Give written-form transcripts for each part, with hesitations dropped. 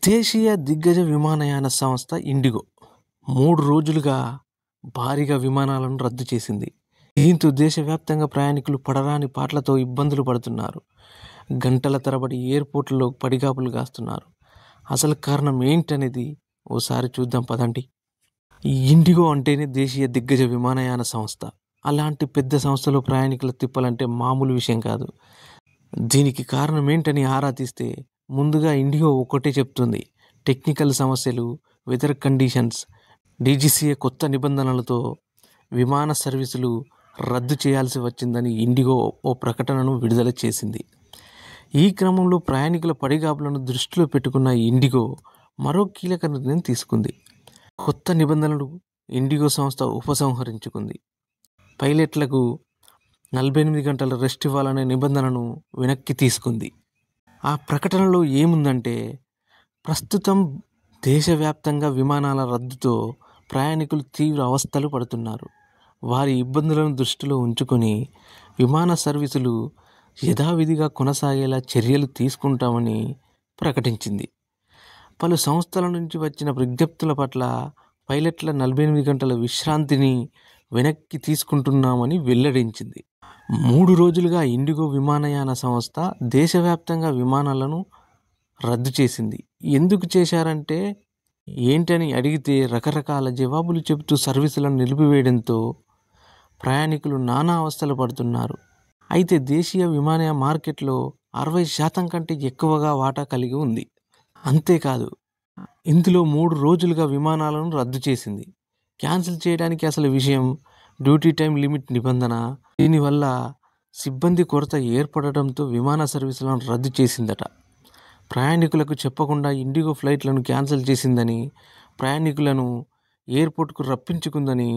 దేశీయ దిగ్గజ విమానయాన సంస్థ ఇండిగో 3 రోజులుగా భారీగా విమానాలను రద్దు చేసింది. దీంతో దేశవ్యాప్తంగా ప్రయాణికులు పడరాని పాట్లతో ఇబ్బందులు పడుతున్నారు. గంటల తరబడి ఎయిర్పోర్టుల్లో పడిగాపులు కాస్తున్నారు. అసలు కారణం ఏంటనేది ఓసారి చూద్దాం పదండి. ఈ ఇండిగో అంటేనే దేశీయ దిగ్గజ విమానయాన సంస్థ. అలాంటి పెద్ద సంస్థలో ప్రయాణికుల తిప్పాలంటే మామూలు విషయం కాదు. దీనికి కారణం ఏంటని ఆరా తీస్తే ముందుగా ఇండిగో ఒకటే చెప్తుంది: టెక్నికల్ సమస్యలు, వెదర్ కండిషన్స్. డీజీసీఏ కొత్త నిబంధనలతో విమాన సర్వీసులు రద్దు చేయాల్సి వచ్చిందని ఇండిగో ఓ ప్రకటనను విడుదల చేసింది. ఈ క్రమంలో ప్రయాణికుల పడిగాపులను దృష్టిలో పెట్టుకున్న ఇండిగో మరో కీలక నిర్ణయం తీసుకుంది. కొత్త నిబంధనలు ఇండిగో సంస్థ ఉపసంహరించుకుంది. పైలట్లకు 48 గంటల రెస్ట్ ఇవ్వాలనే నిబంధనను వెనక్కి తీసుకుంది. ఆ ప్రకటనలో ఏముందంటే, ప్రస్తుతం దేశవ్యాప్తంగా విమానాల రద్దుతో ప్రయాణికులు తీవ్ర అవస్థలు పడుతున్నారు. వారి ఇబ్బందులను దృష్టిలో ఉంచుకొని విమాన సర్వీసులు యథావిధిగా కొనసాగేలా చర్యలు తీసుకుంటామని ప్రకటించింది. పలు సంస్థల నుంచి వచ్చిన విజ్ఞప్తుల పట్ల పైలట్ల 48 గంటల విశ్రాంతిని వెనక్కి తీసుకుంటున్నామని వెల్లడించింది. 3 రోజులుగా ఇండిగో విమానయాన సంస్థ దేశవ్యాప్తంగా విమానాలను రద్దు చేసింది. ఎందుకు చేశారంటే ఏంటని అడిగితే రకరకాల జవాబులు చెబుతూ సర్వీసులను నిలిపివేయడంతో ప్రయాణికులు నానా అవస్థలు పడుతున్నారు. అయితే దేశీయ విమానయాన మార్కెట్లో 60% కంటే ఎక్కువగా వాటా కలిగి ఉంది. అంతేకాదు, ఇందులో 3 రోజులుగా విమానాలను రద్దు చేసింది. క్యాన్సిల్ చేయడానికి అసలు విషయం డ్యూటీ టైం లిమిట్ నిబంధన. దీనివల్ల సిబ్బంది కొరత ఏర్పడడంతో విమాన సర్వీసులను రద్దు చేసిందట. ప్రయాణికులకు చెప్పకుండా ఇండిగో ఫ్లైట్లను క్యాన్సిల్ చేసిందని, ప్రయాణికులను ఎయిర్పోర్ట్కు రప్పించుకుందని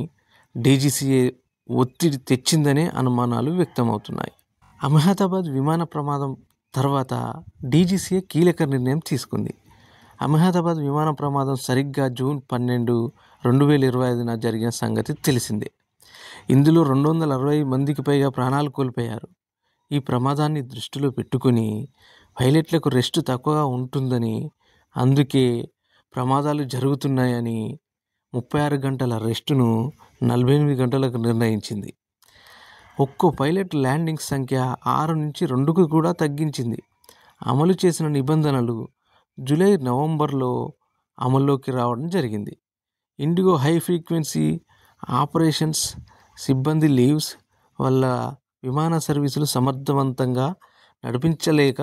డీజీసీఏ ఒత్తిడి తెచ్చిందనే అనుమానాలు వ్యక్తమవుతున్నాయి. అహ్మదాబాద్ విమాన ప్రమాదం తర్వాత డీజీసీఏ కీలక నిర్ణయం తీసుకుంది. అహ్మదాబాద్ విమాన ప్రమాదం సరిగ్గా జూన్ 12, 2025న జరిగిన సంగతి తెలిసిందే. ఇందులో 260 మందికి పైగా ప్రాణాలు కోల్పోయారు. ఈ ప్రమాదాన్ని దృష్టిలో పెట్టుకుని పైలట్లకు రెస్ట్ తక్కువగా ఉంటుందని, అందుకే ప్రమాదాలు జరుగుతున్నాయని 36 గంటల రెస్టును 48 గంటలకు నిర్ణయించింది. ఒక్కో పైలట్ ల్యాండింగ్ సంఖ్య 6 నుంచి 2కు కూడా తగ్గించింది. అమలు చేసిన నిబంధనలు జూలై, నవంబర్లో అమల్లోకి రావడం జరిగింది. ఇండిగో హై ఫ్రీక్వెన్సీ ఆపరేషన్స్ సిబ్బంది లీవ్స్ వల్ల విమాన సర్వీసులు సమర్థవంతంగా నడిపించలేక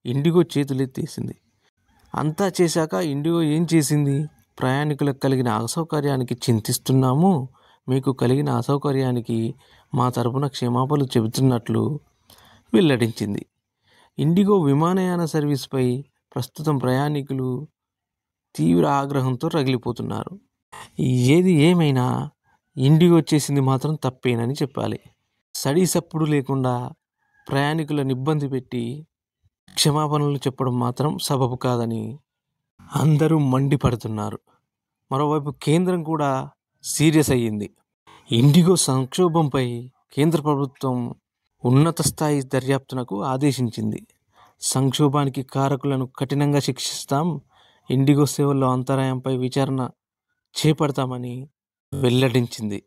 ఇండిగో చేతులెత్తేసింది. అంతా చేశాక ఇండిగో ఏం చేసింది? ప్రయాణికులకు కలిగిన అసౌకర్యానికి చింతిస్తున్నాము, మీకు కలిగిన అసౌకర్యానికి మా తరపున క్షమాపణలు చెబుతున్నట్లు వెల్లడించింది. ఇండిగో విమానయాన సర్వీస్పై ప్రస్తుతం ప్రయాణికులు తీవ్ర ఆగ్రహంతో రగిలిపోతున్నారు. ఏది ఏమైనా ఇండిగో చేసింది మాత్రం తప్పేనని చెప్పాలి. సడీసప్పుడు లేకుండా ప్రయాణికులను ఇబ్బంది పెట్టి క్షమాపణలు చెప్పడం మాత్రం సబబు కాదని అందరూ మండిపడుతున్నారు. మరోవైపు కేంద్రం కూడా సీరియస్ అయ్యింది. ఇండిగో సంక్షోభంపై కేంద్ర ప్రభుత్వం ఉన్నత స్థాయి దర్యాప్తునకు ఆదేశించింది. సంక్షోభానికి కారకులను కఠినంగా శిక్షిస్తాం, ఇండిగో సేవల్లో అంతరాయంపై విచారణ చేపడతామని వెల్లడించింది.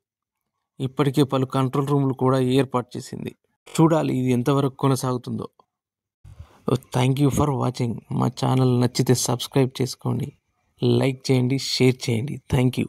ఇప్పటికే పలు కంట్రోల్ రూమ్లు కూడా ఏర్పాటు చేసింది. చూడాలి ఇది ఎంతవరకు కొనసాగుతుందో. Thank you for watching. మా ఛానల్ నచ్చితే సబ్స్క్రైబ్ చేసుకోండి, లైక్ చేయండి, షేర్ చేయండి. Thank you.